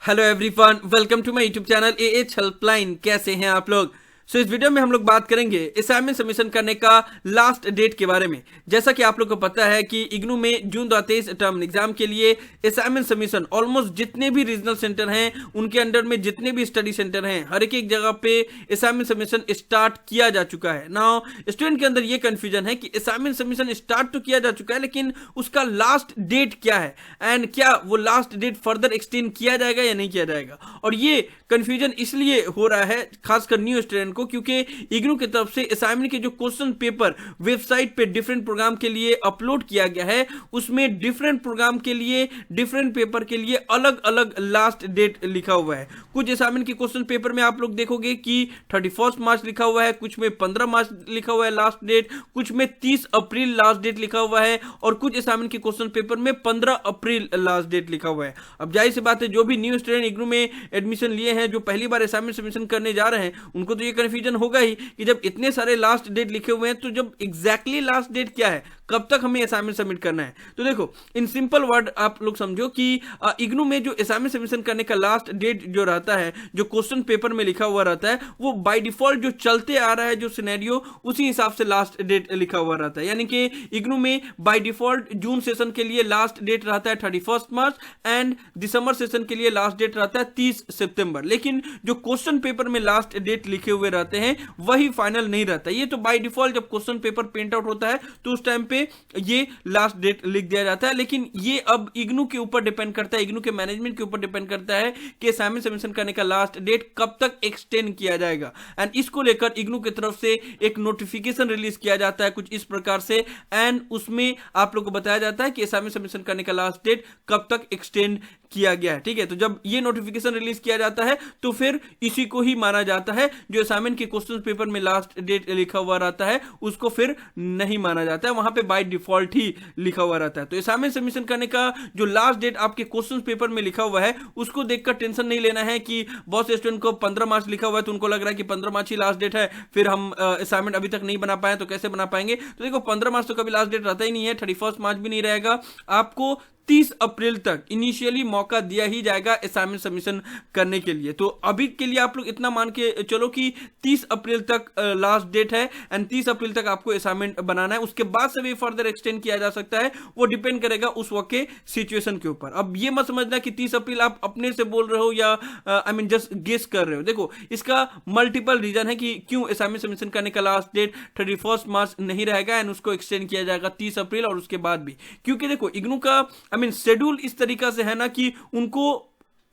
Hello everyone, welcome to my YouTube channel AH helpline. कैसे हैं आप लोग? इस वीडियो में हम लोग बात करेंगे असाइनमेंट सबमिशन करने का लास्ट डेट के बारे में। जैसा कि आप लोग को पता है कि इग्नू में जून 2023 टर्म एग्जाम के लिए असाइनमेंट सबमिशन ऑलमोस्ट जितने भी रीजनल सेंटर हैं उनके अंडर में जितने भी स्टडी सेंटर हैं हर एक जगह पे असाइनमेंट सबमिशन स्टार्ट किया जा चुका है। नाउ स्टूडेंट के अंदर ये कंफ्यूजन है कि असाइनमेंट सबमिशन स्टार्ट तो किया जा चुका है लेकिन उसका लास्ट डेट क्या है एंड क्या वो लास्ट डेट फर्दर एक्सटेंड किया जाएगा या नहीं किया जाएगा। और ये कंफ्यूजन इसलिए हो रहा है खासकर न्यू स्टूडेंट को क्योंकि इग्नू की तरफ से असाइनमेंट के जो क्वेश्चन पेपर वेबसाइट पे डिफरेंट प्रोग्राम के लिए अपलोड किया गया है उसमें डिफरेंट प्रोग्राम के लिए डिफरेंट पेपर के लिए अलग अलग लास्ट डेट लिखा हुआ है। कुछ असाइनमेंट के क्वेश्चन पेपर में आप लोग देखोगे कि 31 मार्च लिखा हुआ है, कुछ में 15 मार्च लिखा हुआ है लास्ट डेट, कुछ में 30 अप्रैल लास्ट डेट लिखा हुआ है और कुछ असाइनमेंट के क्वेश्चन पेपर में 15 अप्रैल लास्ट डेट लिखा हुआ है। अब जाहिर सी बात है जो भी न्यू स्टूडेंट इग्नू में एडमिशन लिए हैं, जो पहली बार असाइनमेंट सबमिशन करने जा रहे हैं, उनको तो ये कंफ्यूजन होगा ही कि जब इतने सारे लास्ट डेट लिखे हुए हैं तो जब एग्जैक्टली लास्ट डेट क्या है, कब तक हमें असाइनमेंट सबमिट करना है। तो देखो इन सिंपल वर्ड आप लोग समझो कि इग्नू में जो असाइनमेंट सबमिशन करने का लास्ट डेट जो रहता है, जो क्वेश्चन पेपर में लिखा हुआ रहता है, वो बाय डिफॉल्ट जो चलते आ रहा है जो सिनेरियो उसी हिसाब से लास्ट डेट लिखा हुआ रहता है। यानी कि इग्नू में बाय डिफॉल्ट जून सेशन के लिए लास्ट डेट रहता है 31 मार्च एंड दिसंबर सेशन के लिए लास्ट डेट रहता है 30 सितंबर। लेकिन जो क्वेश्चन पेपर में लास्ट डेट लिखे हुए रहते हैं वही फाइनल नहीं रहता। ये तो बाय डिफॉल्ट जब क्वेश्चन पेपर प्रिंट आउट होता है तो उस टाइम पे ये लास्ट डेट लिख दिया जाता है। लेकिन ये अब इग्नू के ऊपर डिपेंड करता है, इग्नू के मैनेजमेंट के ऊपर डिपेंड करता है कि असाइनमेंट सबमिशन करने का लास्ट डेट कब तक एक्सटेंड किया जाएगा। एंड इसको लेकर इग्नू की तरफ से एक नोटिफिकेशन रिलीज किया जाता है कुछ इस प्रकार से, एंड उसमें आप लोगों को बताया जाता है कि असाइनमेंट सबमिशन करने का लास्ट डेट कब तक एक्सटेंड किया गया है। ठीक है, तो जब ये नोटिफिकेशन रिलीज किया जाता है तो फिर इसी को ही माना जाता है। जो असाइनमेंट के क्वेश्चन पेपर में लास्ट डेट लिखा हुआ रहता है उसको फिर नहीं माना जाता है, वहां पे बाय डिफॉल्ट ही लिखा हुआ रहता है। तो असाइनमेंट सबमिशन करने का जो लास्ट डेट आपके क्वेश्चन पेपर में लिखा हुआ है उसको देखकर टेंशन नहीं लेना है कि बहुत से स्टूडेंट को 15 मार्च लिखा हुआ है तो उनको लग रहा है कि 15 मार्च ही लास्ट डेट है, फिर हम असाइनमेंट अभी तक नहीं बना पाए तो कैसे बना पाएंगे। तो देखो 15 मार्च तो कभी लास्ट डेट रहता ही नहीं है, 31 मार्च भी नहीं रहेगा। आपको 30 अप्रैल तक इनिशियली मौका दिया ही जाएगा असाइनमेंट सबमिशन करने के लिए। तो अभी के लिए आप लोग इतना मान के चलो कि 30 अप्रैल तक लास्ट डेट है एंड 30 अप्रैल तक आपको असाइनमेंट बनाना है। उसके बाद से भी फर्दर एक्सटेंड किया जा सकता है, वो डिपेंड करेगा उस वक्त के सिचुएशन के ऊपर। अब ये मत समझना कि 30 अप्रैल आप अपने से बोल रहे हो या आई मीन जस्ट गेस कर रहे हो। देखो इसका मल्टीपल रीजन है कि क्यों असाइनमेंट सबमिशन करने का लास्ट डेट 31 मार्च नहीं रहेगा एंड उसको एक्सटेंड किया जाएगा 30 अप्रैल और उसके बाद भी। क्योंकि देखो इग्नू का आई मीन शेड्यूल इस तरीका से है ना कि उनको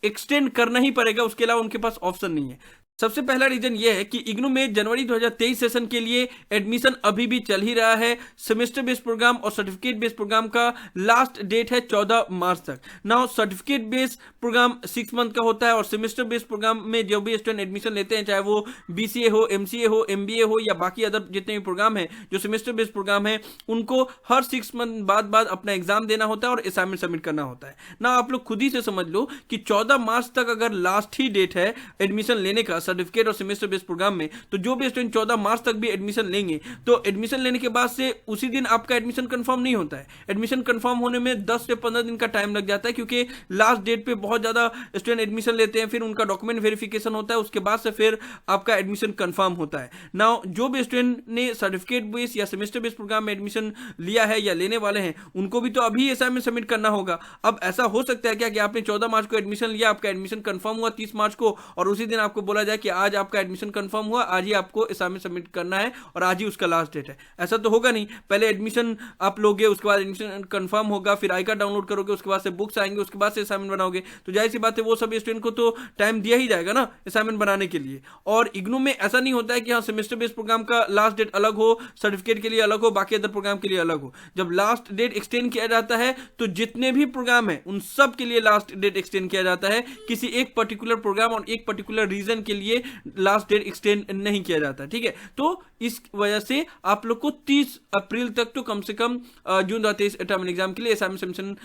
एक्सटेंड करना ही पड़ेगा, उसके अलावा उनके पास ऑप्शन नहीं है। सबसे पहला रीजन यह है कि इग्नू में जनवरी 2023 सेशन के लिए एडमिशन अभी भी चल ही रहा है। सेमेस्टर बेस्ड प्रोग्राम और सर्टिफिकेट बेस्ड प्रोग्राम का लास्ट डेट है 14 मार्च तक। Now certificate based program 6 month का होता है और सेमेस्टर बेस्ड प्रोग्राम में जो भी स्टूडेंट एडमिशन लेते हैं, चाहे वो बीसीए हो, एमसीए हो, एमबीए हो या बाकी अदर जितने भी प्रोग्राम है जो सेमेस्टर बेस्ड प्रोग्राम है, उनको हर 6 मंथ बाद अपना एग्जाम देना होता है और असाइनमेंट सबमिट करना होता है ना। आप लोग खुद ही से समझ लो कि 14 मार्च तक अगर लास्ट ही डेट है एडमिशन लेने का सर्टिफिकेट और सेमेस्टर बेस्ड प्रोग्राम में, तो जो भी स्टूडेंट 14 मार्च तक भी एडमिशन लेंगे तो एडमिशन लेने के बाद से उसी दिन आपका एडमिशन कंफर्म नहीं होता है। एडमिशन कंफर्म होने में 10 से 15 दिन का टाइम लग जाता है क्योंकि लास्ट डेट पे बहुत ज्यादा स्टूडेंट एडमिशन लेते हैं, फिर उनका डॉक्यूमेंट वेरिफिकेशन होता है, उसके बाद से फिर आपका एडमिशन कंफर्म होता है। नाउ जो भी स्टूडेंट ने सर्टिफिकेट बेस्ड या सेमेस्टर बेस्ड प्रोग्राम में एडमिशन लिया है या लेने वाले हैं उनको भी तो अभी असाइनमेंट सबमिट करना होगा। अब ऐसा हो सकता है क्या कि आपने 14 मार्च को एडमिशन लिया, आपका एडमिशन कंफर्म हुआ 30 मार्च को और उसी दिन आपको बोला जाए कि आज आपका एडमिशन कंफर्म हुआ, आज ही आपको असाइनमेंट सबमिट करना है और आज ही उसका लास्ट डेट है। ऐसा तो होगा नहीं। पहले एडमिशन आप लोगे, उसके बाद एडमिशन कंफर्म होगा, फिर आई कार्ड डाउनलोड करोगे, उसके बाद से बुक्स आएंगे, उसके बाद से असाइनमेंट बनाओगे। तो जाहिर सी बात है वो सभी स्टूडेंट को तो टाइम दिया ही जाएगा ना असाइनमेंट बनाने के लिए। और इग्नू में ऐसा नहीं होता है कि हाँ सेमेस्टर बेस्ड प्रोग्राम का लास्ट डेट अलग हो, सर्टिफिकेट के लिए अलग हो, बाकी अदर प्रोग्राम के लिए अलग हो। जब लास्ट डेट एक्सटेंड किया जाता है तो जितने भी प्रोग्राम है उन सब के लिए लास्ट डेट एक्सटेंड किया जाता है। किसी एक पर्टिकुलर प्रोग्राम और एक पर्टिकुलर रीजन के लिए लिए लास्ट डेट एक्सटेंड नहीं किया जाता, ठीक है। तो इस वजह से आप लोग को 30 अप्रैल तक तो कम से कम जून 2023 टर्म एग्जाम के लिए असाइनमेंट सबमिशन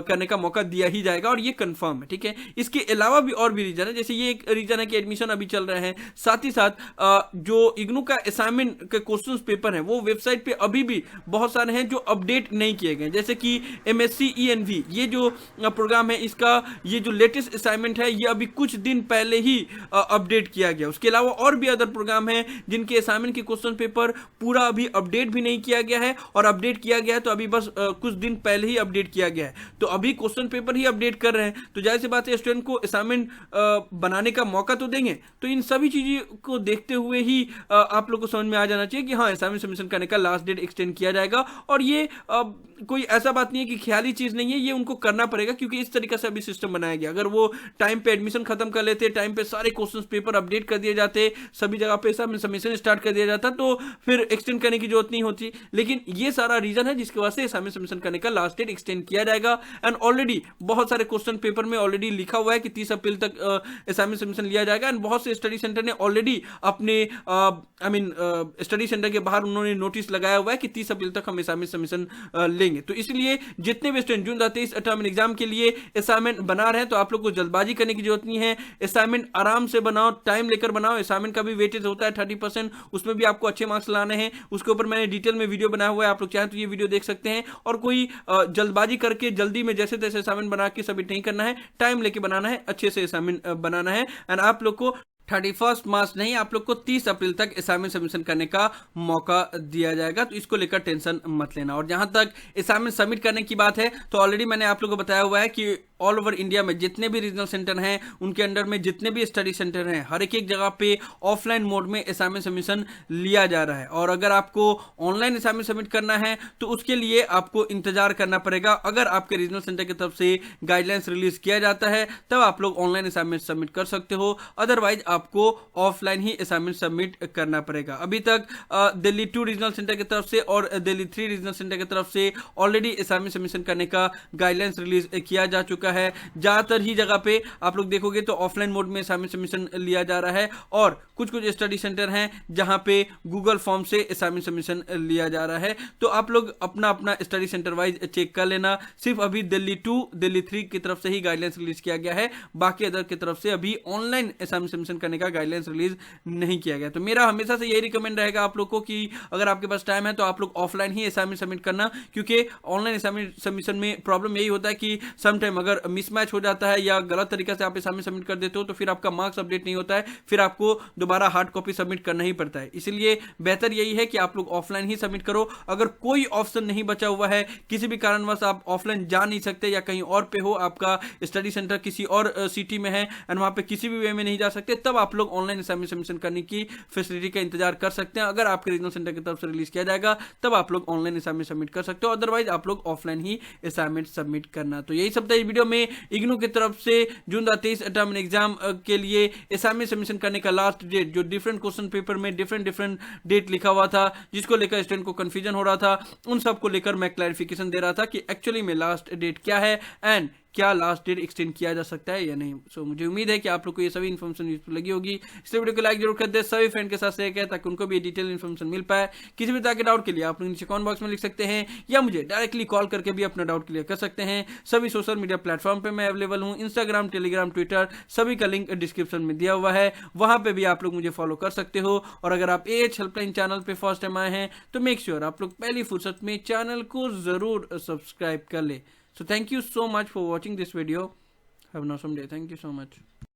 करने का मौका दिया ही जाएगा, और ये कंफर्म है, ठीक है। इसके अलावा भी और भी रीजन है, जैसे ये एक रीजन है कि एडमिशन अभी चल रहे हैं, साथ ही साथ जो इग्नू का असाइनमेंट के क्वेश्चन पेपर है वो वेबसाइट पे अभी भी बहुत सारे हैं जो अपडेट नहीं किए गए, जैसे कि MSc ENV ये जो प्रोग्राम है, इसका ये जो लेटेस्ट असाइनमेंट है ये अभी कुछ दिन पहले ही अपडेट किया गया। उसके अलावा और भी अदर प्रोग्राम है जिनके असाइनमेंट के क्वेश्चन पेपर पूरा अभी अपडेट भी नहीं किया गया है, और अपडेट किया गया है तो अभी बस कुछ दिन पहले ही अपडेट किया गया है, तो अभी क्वेश्चन पेपर ही अपडेट कर रहे हैं, तो जाहिर सी बात है स्टूडेंट को असाइनमेंट बनाने का मौका तो देंगे। तो इन सभी चीजों को देखते हुए ही आप लोग को समझ में आ जाना चाहिए कि हाँ, असाइनमेंट सबमिशन करने का लास्ट डेट एक्सटेंड किया जाएगा, और ये कोई ऐसा बात नहीं है कि ख्याली चीज नहीं है, ये उनको करना पड़ेगा क्योंकि इस तरीके से अभी सिस्टम बनाया गया। अगर वो टाइम पे एडमिशन खत्म कर लेते, टाइम पे सारे क्वेश्चंस पेपर अपडेट कर दिए जाते, सभी जगह पे सबमिशन स्टार्ट कर दिया जाता, तो फिर एक्सटेंड करने की जरूरत नहीं होती। लेकिन ये सारा रीजन है जिसके वजह से असाइनमेंट सबमिशन करने का लास्ट डेट एक्सटेंड किया जाएगा। एंड ऑलरेडी बहुत सारे क्वेश्चन पेपर में ऑलरेडी लिखा हुआ है कि 30 अप्रैल तक असाइनमेंट सबमिशन लिया जाएगा, एंड बहुत से स्टडी सेंटर ने ऑलरेडी अपने स्टडी सेंटर के बाहर उन्होंने नोटिस लगाया हुआ है कि 30 अप्रैल तक हम असाइनमेंट सबमिशन लेंगे। तो इसलिए जितने भी स्टूडेंट जून 2023 टर्म एग्जाम के लिए असाइनमेंट बना रहे हैं तो आप लोग को जल्दबाजी करने की जरूरत नहीं है, असाइनमेंट आराम से बनाओ, टाइम लेकर बनाओ। असाइनमेंट का भी वेटेज होता है 30%, उसमें भी आपको अच्छे मार्क्स लाने हैं, उसके ऊपर मैंने डिटेल में वीडियो बनाया हुआ है, आप लोग चाहें तो ये वीडियो देख सकते हैं। और कोई जल्दबाजी करके जल्दी में जैसे तैसे असाइनमेंट बना के सबमिट नहीं करना है, टाइम लेके बनाना है, अच्छे से असाइनमेंट बनाना है। एंड आप लोग को 31 मार्च नहीं, आप लोग को 30 अप्रैल तक असाइनमेंट सबमिशन करने का मौका दिया जाएगा, तो इसको लेकर टेंशन मत लेना। और जहां तक असाइनमेंट सबमिट करने की बात है तो ऑलरेडी मैंने आप लोगों को बताया हुआ है कि ऑल ओवर इंडिया में जितने भी रीजनल सेंटर हैं, उनके अंडर में जितने भी स्टडी सेंटर हैं, हर एक जगह पे ऑफलाइन मोड में असाइनमेंट सबमिशन लिया जा रहा है। और अगर आपको ऑनलाइन असाइनमेंट सबमिट करना है तो उसके लिए आपको इंतजार करना पड़ेगा। अगर आपके रीजनल सेंटर की तरफ से गाइडलाइंस रिलीज किया जाता है तब आप लोग ऑनलाइन असाइनमेंट सबमिट कर सकते हो, अदरवाइज आपको ऑफलाइन ही असाइनमेंट सबमिट करना पड़ेगा। अभी तक दिल्ली 2 रीजनल सेंटर की तरफ से और दिल्ली 3 रीजनल सेंटर की तरफ से ऑलरेडी असाइनमेंट सबमिशन करने का गाइडलाइंस रिलीज किया जा चुका है। ज्यादातर ही जगह पे आप लोग देखोगे तो ऑफलाइन मोड में असाइनमेंट सबमिशन लिया जा रहा है, और कुछ कुछ स्टडी सेंटर हैं जहां पे गूगल फॉर्म से असाइनमेंट सबमिशन लिया जा रहा है। तो आप लोग अपना अपना स्टडी सेंटर वाइज चेक कर लेना। सिर्फ अभी दिल्ली 2 दिल्ली 3 की तरफ से ही गाइडलाइंस रिलीज किया गया है, बाकी अदर की तरफ से अभी ऑनलाइन असाइनमेंट सबमिशन करने का गाइडलाइंस रिलीज नहीं किया गया। तो मेरा हमेशा से यही रिकमेंड रहेगा आप लोग को कि अगर आपके पास टाइम है तो आप लोग ऑफलाइन ही असाइनमेंट सबमिट करना, क्योंकि ऑनलाइन असाइनमेंट सबमिशन में प्रॉब्लम यही होता है कि सम टाइम अगर मिसमैच हो जाता है या गलत तरीके से आप असाइनमेंट सबमिट कर देते हो तो फिर आपका मार्क्स अपडेट नहीं होता है, फिर आपको दोबारा हार्ड कॉपी सबमिट करना ही पड़ता है। इसलिए बेहतर यही है कि आप लोग ऑफलाइन ही सबमिट करो। अगर कोई ऑप्शन नहीं बचा हुआ है, किसी भी कारणवश आप ऑफलाइन जा नहीं सकते या कहीं और पे हो, आपका स्टडी सेंटर किसी और सिटी में है एंड वहां पे किसी भी वे में नहीं जा सकते, तब आप लोग ऑनलाइन असाइनमेंट सबमिशन करने की फैसिलिटी का इंतजार कर सकते हैं। अगर आपके रीजनल सेंटर की तरफ से रिलीज किया जाएगा तब आप लोग ऑनलाइन असाइनमेंट सबमिट कर सकते हो, अदरवाइज आप लोग ऑफलाइन ही असाइनमेंट सबमिट करना। तो यही सब था इस वीडियो में। इग्नू की तरफ से जून 2023 टर्म एग्जाम के लिए असाइनमेंट सबमिशन करने का लास्ट डेट, जो डिफरेंट क्वेश्चन पेपर में डिफरेंट डेट लिखा हुआ था, जिसको लेकर स्टूडेंट को कंफ्यूजन हो रहा था, उन सब को लेकर मैं क्लैरिफिकेशन दे रहा था कि एक्चुअली में लास्ट डेट क्या है एंड क्या लास्ट डेट एक्सटेंड किया जा सकता है या नहीं। सो मुझे उम्मीद है कि आप लोग को ये सभी इन्फॉर्मेशन यूजफुल लगी होगी। इसलिए वीडियो को लाइक जरूर कर दे, सभी फ्रेंड के साथ शेयर करें ताकि उनको भी डिटेल इन्फॉर्मेशन मिल पाए। किसी भी तरह के डाउट के लिए आप लोग नीचे कमेंट बॉक्स में लिख सकते हैं या मुझे डायरेक्टली कॉल करके भी अपना डाउट क्लियर कर सकते हैं। सभी सोशल मीडिया प्लेटफॉर्म पर मैं अवेलेबल हूँ, इंस्टाग्राम, टेलीग्राम, ट्विटर, सभी का लिंक डिस्क्रिप्शन में दिया हुआ है, वहां पे भी आप लोग मुझे फॉलो कर सकते हो। और अगर आप AH हेल्पलाइन चैनल पे फर्स्ट टाइम आए हैं तो मेक श्योर आप लोग पहली फुर्सत में चैनल को जरूर सब्सक्राइब कर ले। So thank you so much for watching this video. Have an awesome day. Thank you so much.